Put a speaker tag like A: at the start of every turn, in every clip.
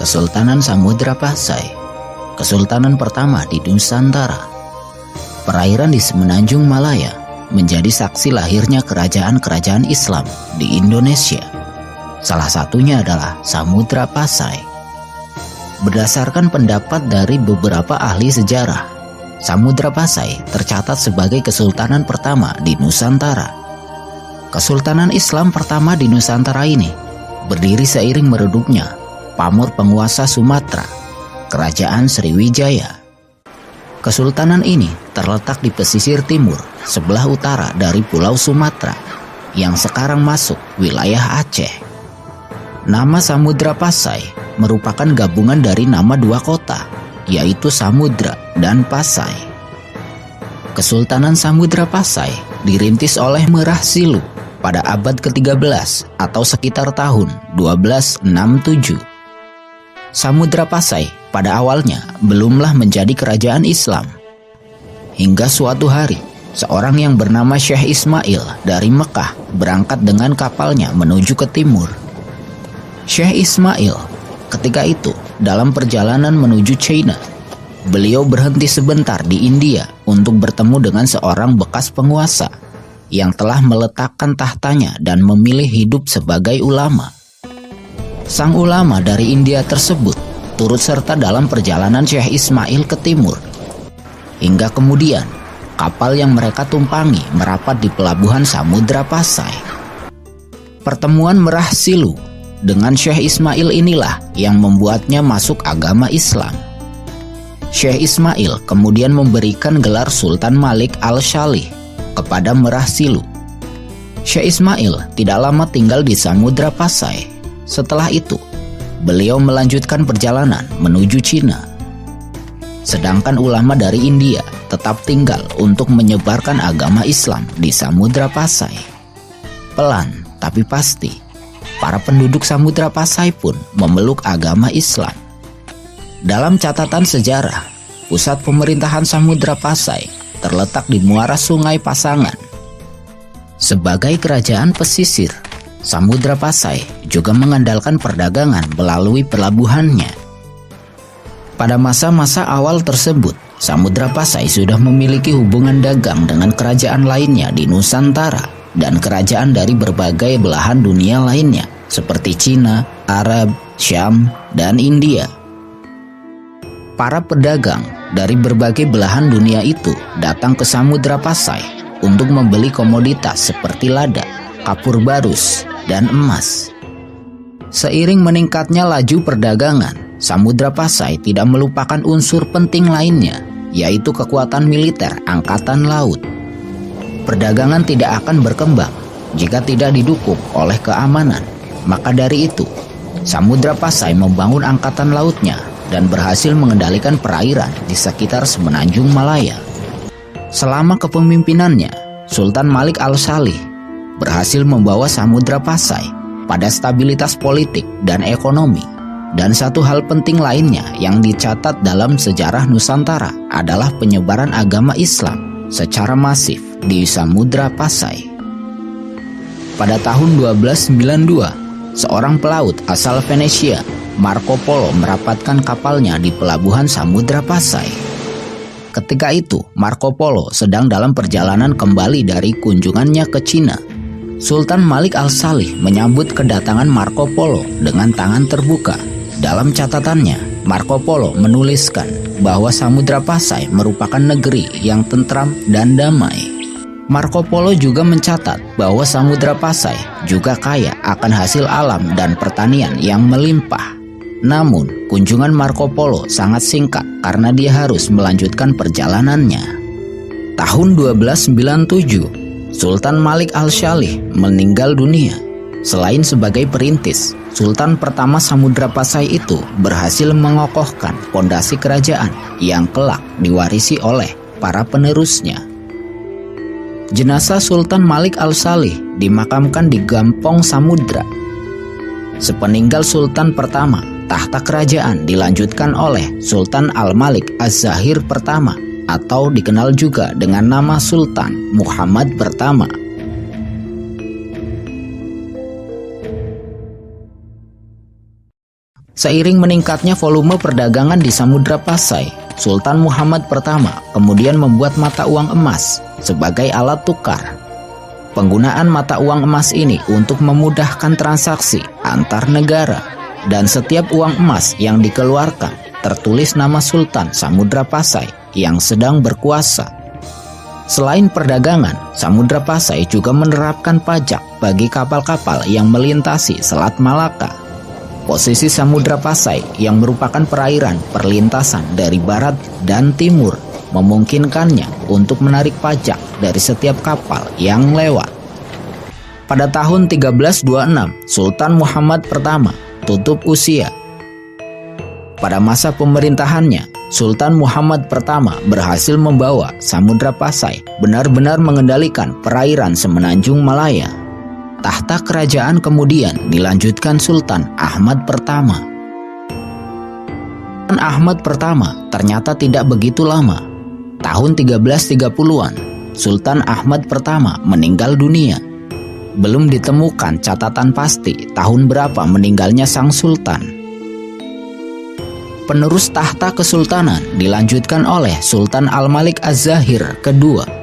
A: Kesultanan Samudra Pasai, kesultanan pertama di Nusantara. Perairan di semenanjung Malaya menjadi saksi lahirnya kerajaan-kerajaan Islam di Indonesia. Salah satunya adalah Samudra Pasai. Berdasarkan pendapat dari beberapa ahli sejarah, Samudra Pasai tercatat sebagai kesultanan pertama di Nusantara. Kesultanan Islam pertama di Nusantara ini berdiri seiring meredupnya pamor penguasa Sumatera, Kerajaan Sriwijaya. Kesultanan ini terletak di pesisir timur sebelah utara dari Pulau Sumatera yang sekarang masuk wilayah Aceh. Nama Samudra Pasai merupakan gabungan dari nama dua kota, yaitu Samudra dan Pasai. Kesultanan Samudra Pasai dirintis oleh Merah Silu pada abad ke-13 atau sekitar tahun 1267. Samudra Pasai pada awalnya belumlah menjadi kerajaan Islam. Hingga suatu hari, seorang yang bernama Syekh Ismail dari Mekah berangkat dengan kapalnya menuju ke timur. Syekh Ismail ketika itu dalam perjalanan menuju China. Beliau berhenti sebentar di India untuk bertemu dengan seorang bekas penguasa yang telah meletakkan tahtanya dan memilih hidup sebagai ulama. Sang ulama dari India tersebut turut serta dalam perjalanan Syekh Ismail ke timur. Hingga kemudian kapal yang mereka tumpangi merapat di pelabuhan Samudra Pasai. Pertemuan Merah Silu dengan Syekh Ismail inilah yang membuatnya masuk agama Islam. Syekh Ismail kemudian memberikan gelar Sultan Malik Al-Shalih kepada Merah Silu. Syekh Ismail tidak lama tinggal di Samudra Pasai. Setelah itu, beliau melanjutkan perjalanan menuju Cina. Sedangkan ulama dari India tetap tinggal untuk menyebarkan agama Islam di Samudra Pasai. Pelan tapi pasti, para penduduk Samudra Pasai pun memeluk agama Islam. Dalam catatan sejarah, pusat pemerintahan Samudra Pasai terletak di muara Sungai Pasangan. Sebagai kerajaan pesisir, Samudra Pasai juga mengandalkan perdagangan melalui pelabuhannya. Pada masa-masa awal tersebut, Samudra Pasai sudah memiliki hubungan dagang dengan kerajaan lainnya di Nusantara dan kerajaan dari berbagai belahan dunia lainnya seperti Cina, Arab, Syam, dan India. Para pedagang dari berbagai belahan dunia itu datang ke Samudra Pasai untuk membeli komoditas seperti lada, kapur barus, dan emas. Seiring meningkatnya laju perdagangan, Samudra Pasai tidak melupakan unsur penting lainnya, yaitu kekuatan militer angkatan laut. Perdagangan tidak akan berkembang jika tidak didukung oleh keamanan. Maka dari itu, Samudra Pasai membangun angkatan lautnya dan berhasil mengendalikan perairan di sekitar semenanjung Malaya. Selama kepemimpinannya, Sultan Malik Al-Shalih berhasil membawa Samudra Pasai pada stabilitas politik dan ekonomi. Dan satu hal penting lainnya yang dicatat dalam sejarah Nusantara adalah penyebaran agama Islam secara masif di Samudra Pasai. Pada tahun 1292, seorang pelaut asal Venesia, Marco Polo, merapatkan kapalnya di pelabuhan Samudra Pasai. Ketika itu, Marco Polo sedang dalam perjalanan kembali dari kunjungannya ke Cina. Sultan Malik Al-Shalih menyambut kedatangan Marco Polo dengan tangan terbuka. Dalam catatannya, Marco Polo menuliskan bahwa Samudra Pasai merupakan negeri yang tentram dan damai. Marco Polo juga mencatat bahwa Samudra Pasai juga kaya akan hasil alam dan pertanian yang melimpah. Namun, kunjungan Marco Polo sangat singkat karena dia harus melanjutkan perjalanannya. Tahun 1297, Sultan Malik Al-Shalih meninggal dunia. Selain sebagai perintis, Sultan pertama Samudra Pasai itu berhasil mengokohkan pondasi kerajaan yang kelak diwarisi oleh para penerusnya. Jenazah Sultan Malik Al-Shalih dimakamkan di Gampong Samudra. Sepeninggal Sultan pertama, tahta kerajaan dilanjutkan oleh Sultan Al-Malik Az-Zahir pertama, atau dikenal juga dengan nama Sultan Muhammad pertama. Seiring meningkatnya volume perdagangan di Samudra Pasai, Sultan Muhammad pertama kemudian membuat mata uang emas sebagai alat tukar. Penggunaan mata uang emas ini untuk memudahkan transaksi antar negara, dan setiap uang emas yang dikeluarkan tertulis nama Sultan Samudra Pasai yang sedang berkuasa. Selain perdagangan, Samudra Pasai juga menerapkan pajak bagi kapal-kapal yang melintasi Selat Malaka. Posisi Samudra Pasai yang merupakan perairan perlintasan dari barat dan timur memungkinkannya untuk menarik pajak dari setiap kapal yang lewat. Pada tahun 1326, Sultan Muhammad pertama tutup usia. Pada masa pemerintahannya, Sultan Muhammad pertama berhasil membawa Samudra Pasai benar-benar mengendalikan perairan semenanjung Malaya. Tahta kerajaan kemudian dilanjutkan Sultan Ahmad pertama. Sultan Ahmad pertama ternyata tidak begitu lama. Tahun 1330-an, Sultan Ahmad pertama meninggal dunia. Belum ditemukan catatan pasti tahun berapa meninggalnya sang sultan. Penerus tahta kesultanan dilanjutkan oleh Sultan Al-Malik Az-Zahir kedua.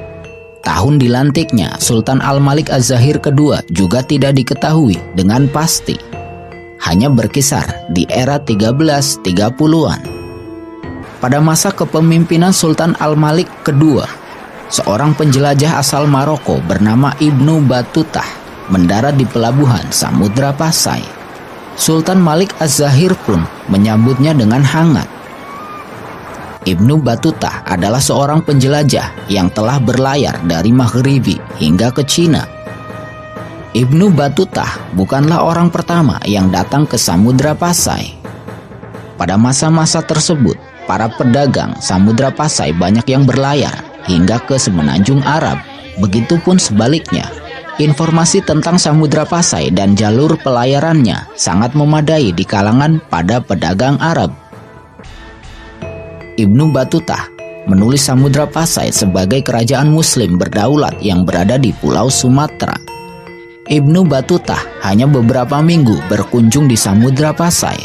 A: Tahun dilantiknya Sultan Al-Malik Az-Zahir kedua juga tidak diketahui dengan pasti. Hanya berkisar di era 1330-an. Pada masa kepemimpinan Sultan Al-Malik kedua, seorang penjelajah asal Maroko bernama Ibnu Batutah mendarat di pelabuhan Samudra Pasai. Sultan Malik Az-Zahir pun menyambutnya dengan hangat. Ibnu Batutah adalah seorang penjelajah yang telah berlayar dari Maghribi hingga ke Cina. Ibnu Batutah bukanlah orang pertama yang datang ke Samudra Pasai. Pada masa-masa tersebut, para pedagang Samudra Pasai banyak yang berlayar hingga ke semenanjung Arab. Begitupun sebaliknya, informasi tentang Samudra Pasai dan jalur pelayarannya sangat memadai di kalangan pada pedagang Arab. Ibnu Batutah menulis Samudra Pasai sebagai kerajaan muslim berdaulat yang berada di Pulau Sumatera. Ibnu Batutah hanya beberapa minggu berkunjung di Samudra Pasai.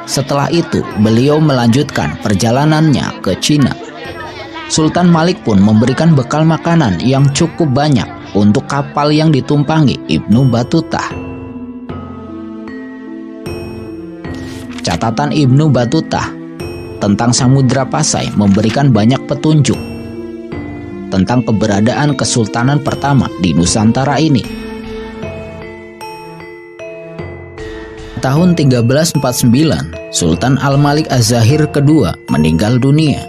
A: Setelah itu, beliau melanjutkan perjalanannya ke Cina. Sultan Malik pun memberikan bekal makanan yang cukup banyak untuk kapal yang ditumpangi Ibnu Batutah. Catatan Ibnu Batutah tentang Samudra Pasai memberikan banyak petunjuk tentang keberadaan kesultanan pertama di Nusantara ini. Tahun 1349, Sultan Al-Malik Az-Zahir kedua meninggal dunia.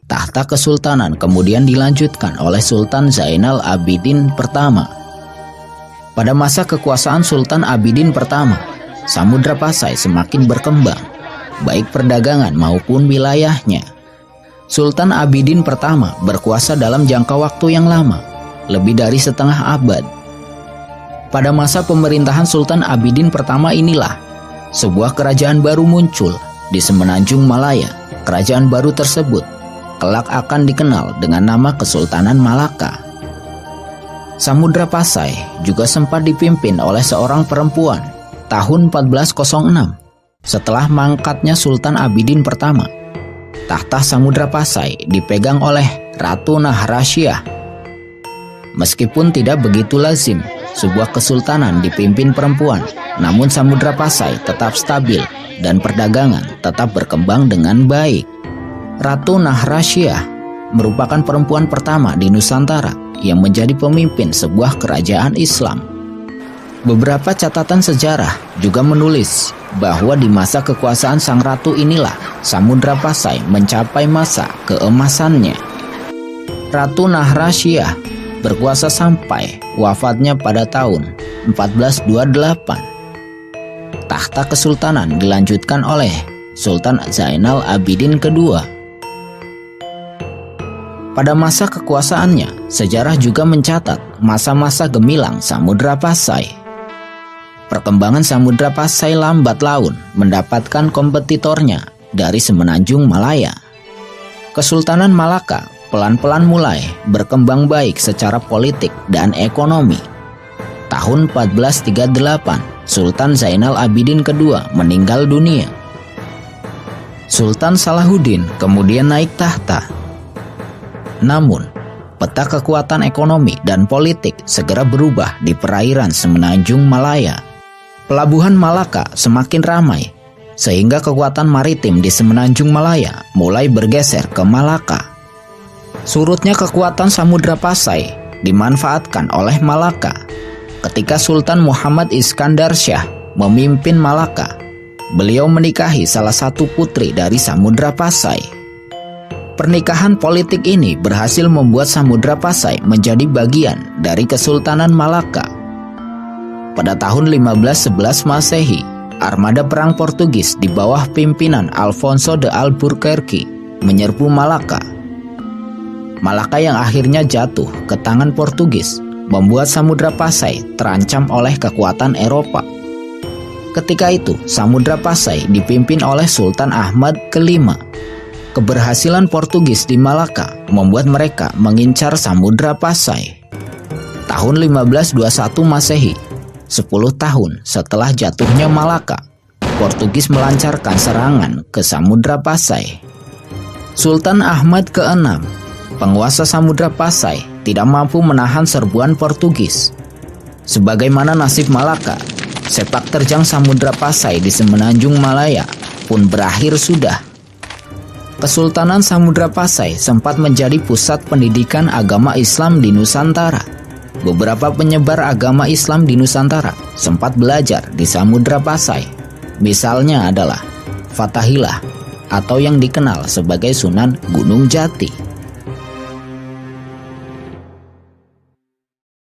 A: Tahta kesultanan kemudian dilanjutkan oleh Sultan Zainal Abidin pertama. Pada masa kekuasaan Sultan Abidin pertama, Samudra Pasai semakin berkembang, baik perdagangan maupun wilayahnya. Sultan Abidin pertama berkuasa dalam jangka waktu yang lama, lebih dari setengah abad. Pada masa pemerintahan Sultan Abidin pertama inilah, sebuah kerajaan baru muncul di semenanjung Malaya. Kerajaan baru tersebut kelak akan dikenal dengan nama Kesultanan Malaka. Samudra Pasai juga sempat dipimpin oleh seorang perempuan tahun 1406. Setelah mangkatnya Sultan Abidin pertama, tahta Samudra Pasai dipegang oleh Ratu Nahrasyah. Meskipun tidak begitu lazim sebuah kesultanan dipimpin perempuan, namun Samudra Pasai tetap stabil dan perdagangan tetap berkembang dengan baik. Ratu Nahrasyah merupakan perempuan pertama di Nusantara yang menjadi pemimpin sebuah kerajaan Islam. Beberapa catatan sejarah juga menulis bahwa di masa kekuasaan sang ratu inilah Samudra Pasai mencapai masa keemasannya. Ratu Nahrasyah berkuasa sampai wafatnya pada tahun 1428. Tahta kesultanan dilanjutkan oleh Sultan Zainal Abidin kedua. Pada masa kekuasaannya, sejarah juga mencatat masa-masa gemilang Samudra Pasai. Perkembangan Samudra Pasai lambat laun mendapatkan kompetitornya dari semenanjung Malaya. Kesultanan Malaka pelan-pelan mulai berkembang baik secara politik dan ekonomi. tahun 1438, Sultan Zainal Abidin II meninggal dunia. Sultan Salahuddin kemudian naik tahta. Namun, peta kekuatan ekonomi dan politik segera berubah di perairan Semenanjung Malaya. Pelabuhan Malaka semakin ramai, sehingga kekuatan maritim di Semenanjung Malaya mulai bergeser ke Malaka. Surutnya kekuatan Samudra Pasai dimanfaatkan oleh Malaka ketika Sultan Muhammad Iskandar Shah memimpin Malaka. Beliau menikahi salah satu putri dari Samudra Pasai. Pernikahan politik ini berhasil membuat Samudra Pasai menjadi bagian dari Kesultanan Malaka. Pada tahun 1511 Masehi, armada perang Portugis di bawah pimpinan Alfonso de Albuquerque menyerbu Malaka. Malaka yang akhirnya jatuh ke tangan Portugis membuat Samudra Pasai terancam oleh kekuatan Eropa. Ketika itu, Samudra Pasai dipimpin oleh Sultan Ahmad V. Keberhasilan Portugis di Malaka membuat mereka mengincar Samudra Pasai. Tahun 1521 Masehi, 10 tahun setelah jatuhnya Malaka, Portugis melancarkan serangan ke Samudra Pasai. Sultan Ahmad ke-6, penguasa Samudra Pasai, tidak mampu menahan serbuan Portugis. Sebagaimana nasib Malaka, sepak terjang Samudra Pasai di Semenanjung Malaya pun berakhir sudah. Kesultanan Samudra Pasai sempat menjadi pusat pendidikan agama Islam di Nusantara. Beberapa penyebar agama Islam di Nusantara sempat belajar di Samudra Pasai. Misalnya adalah Fathahillah atau yang dikenal sebagai Sunan Gunung Jati.